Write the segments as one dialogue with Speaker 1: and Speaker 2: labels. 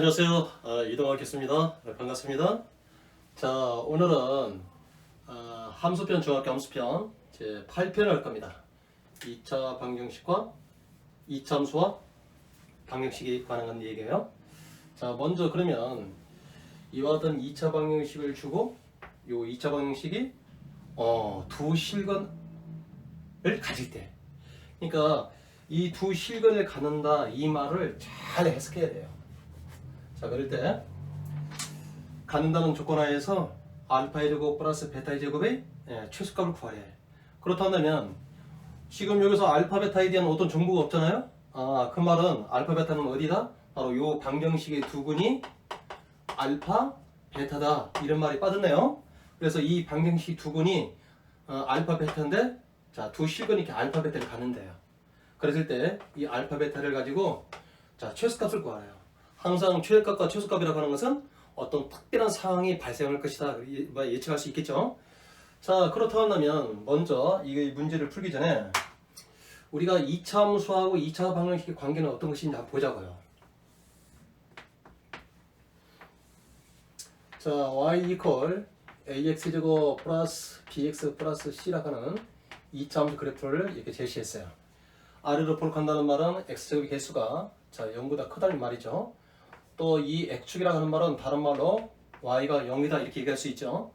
Speaker 1: 안녕하세요. 이동하겠습니다. 반갑습니다. 자, 오늘은 함수편 중학교 함수편 제 8편을 할 겁니다. 2차 방정식과 2차 함수와 방정식이 관한 얘기예요. 자, 먼저 그러면 이와 같은 2차 방정식을 주고 요 2차 방정식이 두 실근을 가질 때, 그러니까 이 두 실근을 갖는다 이 말을 잘 해석해야 돼요. 자, 그럴 때 갖는다는 조건 하에서 알파의 제곱 플러스 베타의 제곱의 최소값을 구하래. 그렇다면 지금 여기서 알파 베타에 대한 어떤 정보가 없잖아요. 그 말은 알파 베타는 어디다? 바로 요 방정식의 두근이 알파 베타다 이런 말이 빠졌네요. 그래서 이 방정식 두근이 알파 베타인데, 자, 두 실근이 이렇게 알파 베타를 갖는데요. 그랬을 때 이 알파 베타를 가지고 자, 최소값을 구하래요. 항상 최대값과 최소값이라고 하는 것은 어떤 특별한 상황이 발생할 것이다 예측할 수 있겠죠. 자, 그렇다면 먼저 이 문제를 풀기 전에 우리가 2차 함수하고 2차 방정식의 관계는 어떤 것인지 한번 보자고요. 자, y 이퀄 ax제곱 플러스 bx 플러스 c라고 하는 2차 함수 그래프를 이렇게 제시했어요. 아래로 볼록한다는 말은 x제곱의 개수가 0보다 크다는 말이죠. 또 이 x축이라고 하는 말은 다른 말로 y가 0이다 이렇게 얘기할 수 있죠.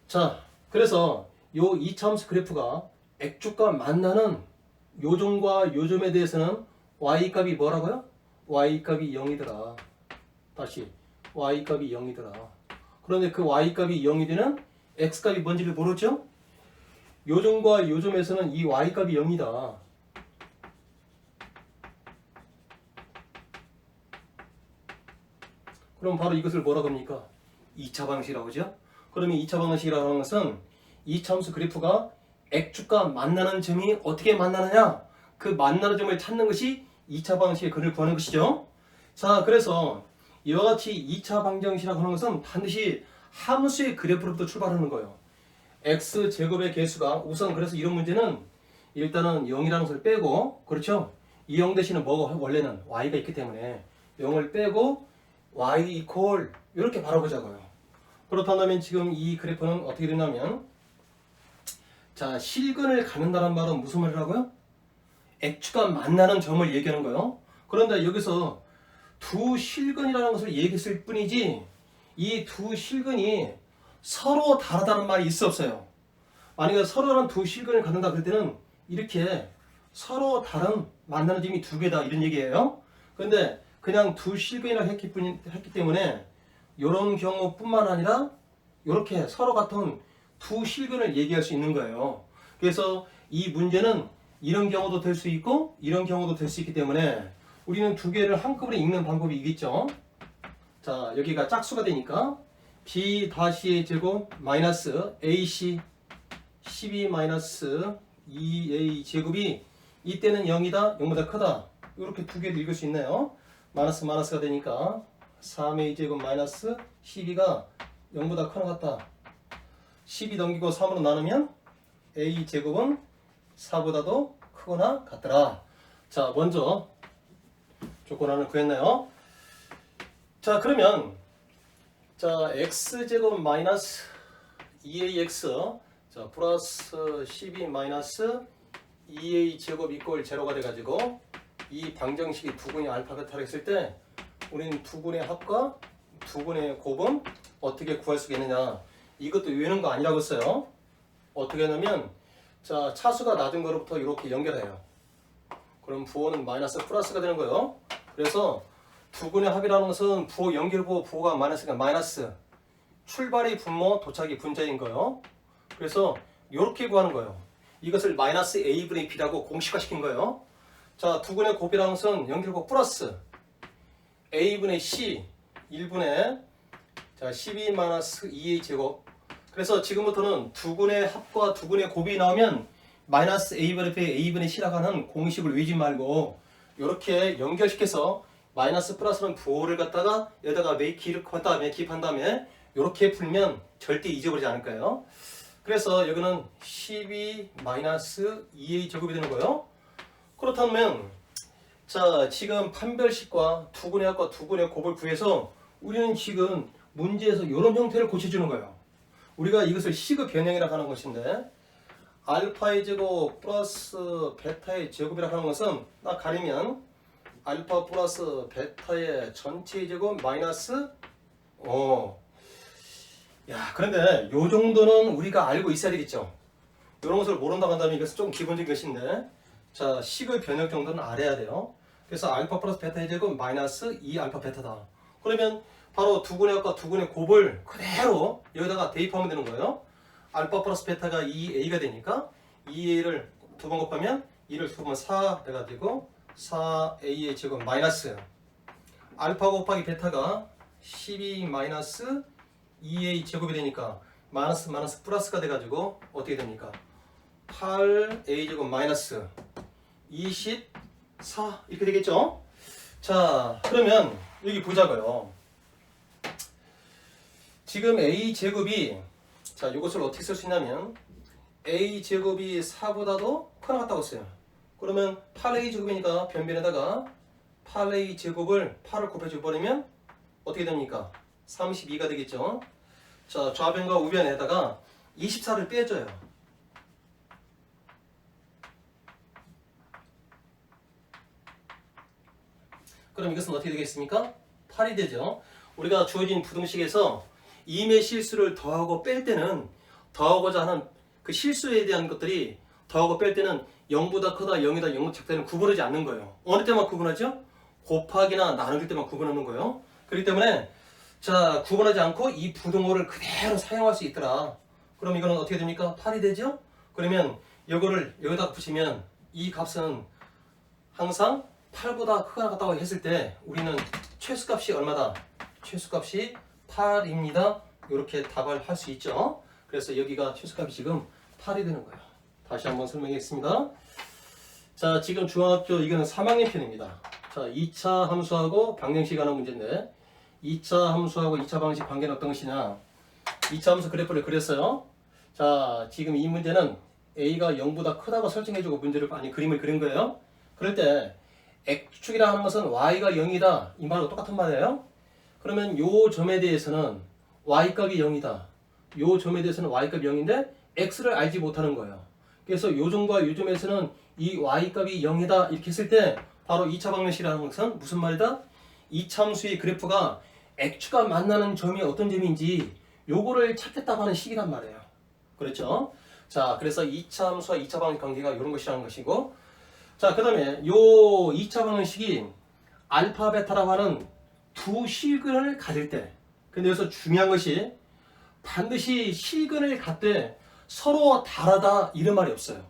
Speaker 1: 자, 그래서 요 2차 함수 그래프가 x축과 만나는 요점과 요점에 대해서는 y값이 뭐라고요? y값이 0이더라. 다시 y값이 0이더라. 그런데 그 y값이 0이 되는 x값이 뭔지를 모르죠? 요점과 요점에서는 이 y값이 0이다. 그럼 바로 이것을 뭐라고 합니까? 2차 방정식이라고 하죠? 그러면 2차 방정식이라고 하는 것은 2차 함수 그래프가 x축과 만나는 점이 어떻게 만나느냐? 그 만나는 점을 찾는 것이 2차 방정식의 근을 구하는 것이죠. 자, 그래서 이와 같이 2차 방정식이라고 하는 것은 반드시 함수의 그래프로부터 출발하는 거예요. x제곱의 개수가 우선, 그래서 이런 문제는 일단은 0이라는 것을 빼고, 그렇죠? 이 0 대신에 뭐가 원래는 y가 있기 때문에 0을 빼고 y 이퀄 이렇게 바라보자고요. 그렇다면 지금 이 그래프는 어떻게 되냐면, 자, 실근을 갖는다는 말은 무슨 말이라고요? x축과 만나는 점을 얘기하는 거예요. 그런데 여기서 두 실근이라는 것을 얘기했을 뿐이지 이 두 실근이 서로 다르다는 말이 있어 없어요? 만약에 서로 다른 두 실근을 갖는다 그럴 때는 이렇게 서로 다른 만나는 점이 두 개다 이런 얘기예요. 그런데 그냥 두 실근이라고 했기 때문에 이런 경우뿐만 아니라 이렇게 서로 같은 두 실근을 얘기할 수 있는 거예요. 그래서 이 문제는 이런 경우도 될 수 있고 이런 경우도 될 수 있기 때문에 우리는 두 개를 한꺼번에 읽는 방법이 있겠죠. 자, 여기가 짝수가 되니까 b-의 제곱 마이너스 ac 12 마이너스 2a 제곱이 이때는 0이다, 0보다 크다. 이렇게 두 개를 읽을 수 있네요. 마이너스 마이너스가 되니까 3a 제곱 마이너스 12가 0보다 크나 같다. 12 넘기고 3으로 나누면 a 제곱은 4보다도 크거나 같더라. 자, 먼저 조건 하나 구했나요? 자, 그러면 자, x제곱 마이너스 2ax 자, 플러스 12 마이너스 2a 제곱 이꼴 제로가 돼가지고 이 방정식이 두근이 알파 베타를 했을 때 우리는 두근의 합과 두근의 곱은 어떻게 구할 수 있겠느냐, 이것도 외우는 거 아니라고 했어요. 어떻게 하냐면, 자, 차수가 낮은 거로부터 이렇게 연결해요. 그럼 부호는 마이너스 플러스가 되는 거예요. 그래서 두근의 합이라는 것은 부호 연결부호 부호가 마이너스니까 마이너스, 출발이 분모 도착이 분자인 거예요. 그래서 이렇게 구하는 거예요. 이것을 마이너스 a분의 b라고 공식화 시킨 거예요. 자, 두근의 곱이라는 것은 연결곱 플러스 a분의 c 1분의 자 12 마이너스 2a 제곱. 그래서 지금부터는 두근의 합과 두근의 곱이 나오면 마이너스 a분의 b a분의 c라고 하는 공식을 외우지 말고 이렇게 연결시켜서 마이너스 플러스는 부호를 갖다가 여기다가 기입한 다음에 이렇게 풀면 절대 잊어버리지 않을 거예요. 그래서 여기는 12 마이너스 2a 제곱이 되는 거예요. 그렇다면 자, 지금 판별식과 두분의 합과 두분의 곱을 구해서 우리는 지금 문제에서 이런 형태를 고쳐주는 거예요. 우리가 이것을 식의 변형이라고 하는 것인데 알파의 제곱 플러스 베타의 제곱이라고 하는 것은 딱 가리면 알파 플러스 베타의 전체의 제곱 마이너스 그런데 요 정도는 우리가 알고 있어야 되겠죠. 이런 것을 모른다고 한다면 이것은 좀 기본적인 것인데 자, 식의 변형 정도는 알아야 돼요. 그래서 알파 플러스 베타의 제곱 마이너스 2 알파 베타다. 그러면 바로 두근의 합과 두근의 곱을 그대로 여기다가 대입하면 되는 거예요. 알파 플러스 베타가 2a가 되니까 2a를 두 번 곱하면 2를 두 번 4 돼가지고 4a의 제곱 마이너스 알파 곱하기 베타가 12 마이너스 2a 제곱이 되니까 마이너스 마이너스 플러스가 돼가지고 어떻게 됩니까? 8a 제곱 마이너스 24 이렇게 되겠죠? 자, 그러면 여기 보자고요. 지금 a 제곱이 자, 이것을 어떻게 쓸 수 있냐면 a 제곱이 4보다도 크나 같다고 했어요. 그러면 8a 제곱이니까 변변에다가 8a 제곱을 8을 곱해줘 버리면 어떻게 됩니까? 32가 되겠죠? 자, 좌변과 우변에다가 24를 빼줘요. 그럼 이것은 어떻게 되겠습니까? 8이 되죠. 우리가 주어진 부등식에서 임의 실수를 더하고 뺄 때는 더하고자 하는 그 실수에 대한 것들이 더하고 뺄 때는 0보다 크다, 0이다, 0보다 작다는 구분하지 않는 거예요. 어느 때만 구분하죠? 곱하기나 나눌 때만 구분하는 거예요. 그렇기 때문에 자, 구분하지 않고 이 부등호를 그대로 사용할 수 있더라. 그럼 이거는 어떻게 됩니까? 8이 되죠? 그러면 이거를 여기다 붙이면 이 값은 항상 8보다 크거나 같다고 했을 때 우리는 최소값이 얼마다? 최소값이 8입니다. 이렇게 답을 할 수 있죠. 그래서 여기가 최소값이 지금 8이 되는 거예요. 다시 한번 설명하겠습니다. 자, 지금 중학교 이거는 3학년 편입니다. 자, 2차 함수하고 방정식이 하는 문제인데 2차 함수하고 2차 방정식 관계는 어떤 것이냐? 2차 함수 그래프를 그렸어요. 자, 지금 이 문제는 a가 0보다 크다고 설정해주고 문제를 그림을 그린 거예요. 그럴 때 x축이라 하는 것은 y가 0이다 이 말하고 똑같은 말이에요. 그러면 요 점에 대해서는 y값이 0이다. 요 점에 대해서는 y값이 0인데 x를 알지 못하는 거예요. 그래서 요 점과 요 점에서는 이 y값이 0이다 이렇게 했을 때 바로 2차 방정식이라는 것은 무슨 말이다? 2차 함수의 그래프가 x축과 만나는 점이 어떤 점인지 요거를 찾겠다고 하는 식이란 말이에요. 그렇죠? 자, 그래서 2차 함수와 2차 방정식 관계가 이런 것이라는 것이고 자, 그 다음에 요 2차 방정식이 알파 베타라고 하는 두 실근을 가질 때 근데 여기서 중요한 것이 반드시 실근을 갖되 서로 다르다 이런 말이 없어요.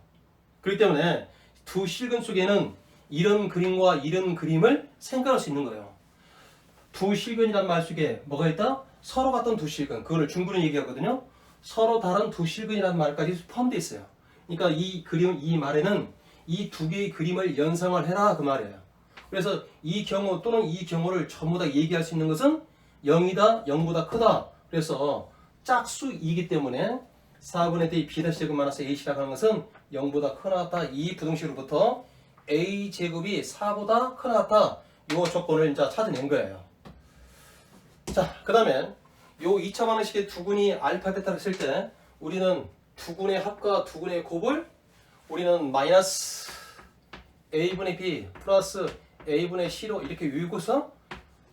Speaker 1: 그렇기 때문에 두 실근 속에는 이런 그림과 이런 그림을 생각할 수 있는 거예요. 두 실근이란 말 속에 뭐가 있다? 서로 같은 두 실근. 그거를 중분을 얘기하거든요. 서로 다른 두 실근이라는 말까지 포함되어 있어요. 그러니까 이 그림, 이 말에는 이 두 개의 그림을 연상을 해라 그 말이에요. 그래서 이 경우 또는 이 경우를 전부 다 얘기할 수 있는 것은 0이다, 0보다 크다. 그래서 짝수이기 때문에 4분의 a b-제곱 마이너스 a씨라고 하는 것은 0보다 크나 같다. 이 부등식으로부터 a 제곱이 4보다 크나 같다. 이 조건을 이제 찾아낸 거예요. 자, 그 다음에 요 2차 방정식의 두근이 알파 베타를 쓸 때 우리는 두근의 합과 두근의 곱을 우리는 마이너스 a분의 b 플러스 a분의 c로 이렇게 외우고서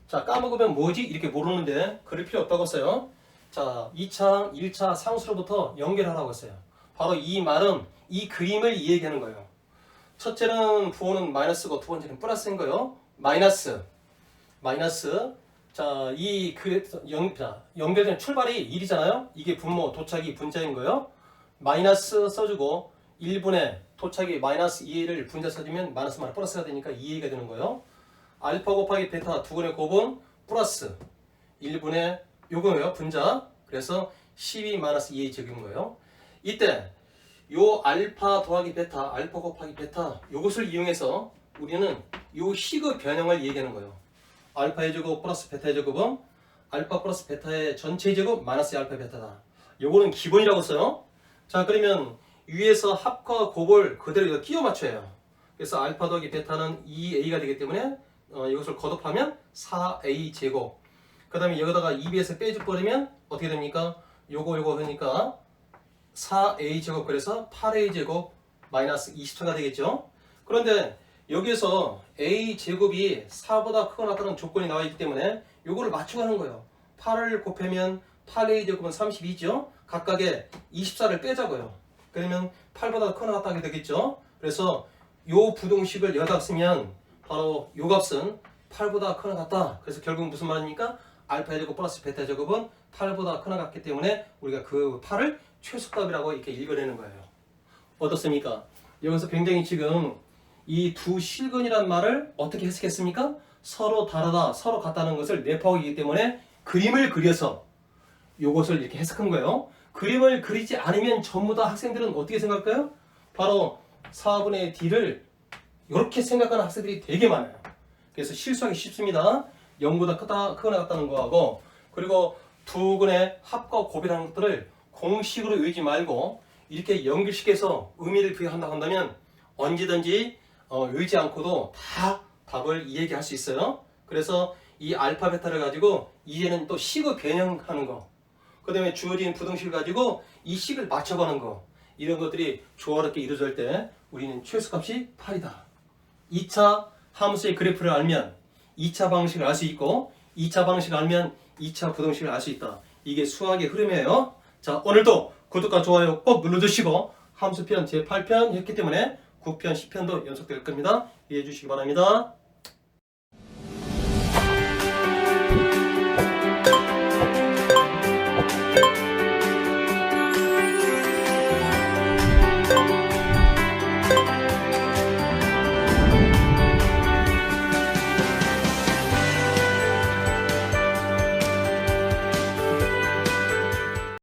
Speaker 1: 자, 까먹으면 뭐지? 이렇게 모르는데 그럴 필요 없다고 했어요. 자, 2차, 1차 상수로부터 연결하라고 했어요. 바로 이 말은 이 그림을 얘기하는 거예요. 첫째는 부호는 마이너스고 두 번째는 플러스인 거예요. 마이너스. 자, 연결된 출발이 1이잖아요. 이게 분모, 도착이 분자인 거예요. 마이너스 써주고 1분의 도착이 마이너스 2a를 분자 써주면 마이너스 마이너스 플러스가 되니까 2a가 되는 거예요. 알파 곱하기 베타 두근의 곱은 플러스 1분의 요거예요. 분자. 그래서 12 마이너스 2a 제곱인 거예요. 이때 요 알파 더하기 베타, 알파 곱하기 베타 요것을 이용해서 우리는 요 식의 변형을 얘기하는 거예요. 알파의 제곱 플러스 베타의 제곱은 알파 플러스 베타의 전체 제곱 마이너스 알파 베타다. 요거는 기본이라고 써요. 자, 그러면 위에서 합과 곱을 그대로 끼워 맞춰요. 그래서 알파 더하기 베타는 2a가 되기 때문에 이것을 거듭하면 4a 제곱. 그 다음에 여기다가 2b에서 빼줘버리면 어떻게 됩니까? 요거 하니까 4a 제곱, 그래서 8a 제곱 마이너스 20초가 되겠죠. 그런데 여기에서 a 제곱이 4보다 크거나 같다는 조건이 나와 있기 때문에 요거를 맞추고 하는 거예요. 8을 곱하면 8a 제곱은 32죠. 각각의 24를 빼자고요. 그러면 8보다 크거나 같다게 되겠죠. 그래서 요 부동식을 여기다 쓰면 바로 요 값은 8보다 크거나 같다. 그래서 결국 무슨 말입니까? 알파 제곱 플러스 베타 제곱은 8보다 크거나 같기 때문에 우리가 그 8을 최소값이라고 이렇게 읽어내는 거예요. 어떻습니까? 여기서 굉장히 지금 이 두 실근이란 말을 어떻게 해석했습니까? 서로 다르다, 서로 같다는 것을 내포하고 있기 때문에 그림을 그려서 요것을 이렇게 해석한 거예요. 그림을 그리지 않으면 전부 다 학생들은 어떻게 생각할까요? 바로 4분의 D를 이렇게 생각하는 학생들이 되게 많아요. 그래서 실수하기 쉽습니다. 0보다 크거나 같다는 거하고, 그리고 두 근의 합과 곱이라는 것들을 공식으로 외우지 말고 이렇게 연결시켜서 의미를 부여한다고 한다면 언제든지 외우지 않고도 다 답을 이야기할 수 있어요. 그래서 이 알파 베타를 가지고 이제는 또 식을 변형하는 거, 그 다음에 주어진 부등식을 가지고 이 식을 맞춰가는 거, 이런 것들이 조화롭게 이루어질 때 우리는 최소값이 8이다. 2차 함수의 그래프를 알면 2차 방식을 알 수 있고, 2차 방식을 알면 2차 부등식을 알 수 있다. 이게 수학의 흐름이에요. 자, 오늘도 구독과 좋아요 꼭 눌러주시고, 함수편 제8편 했기 때문에 9편, 10편도 연속될 겁니다. 이해해 주시기 바랍니다.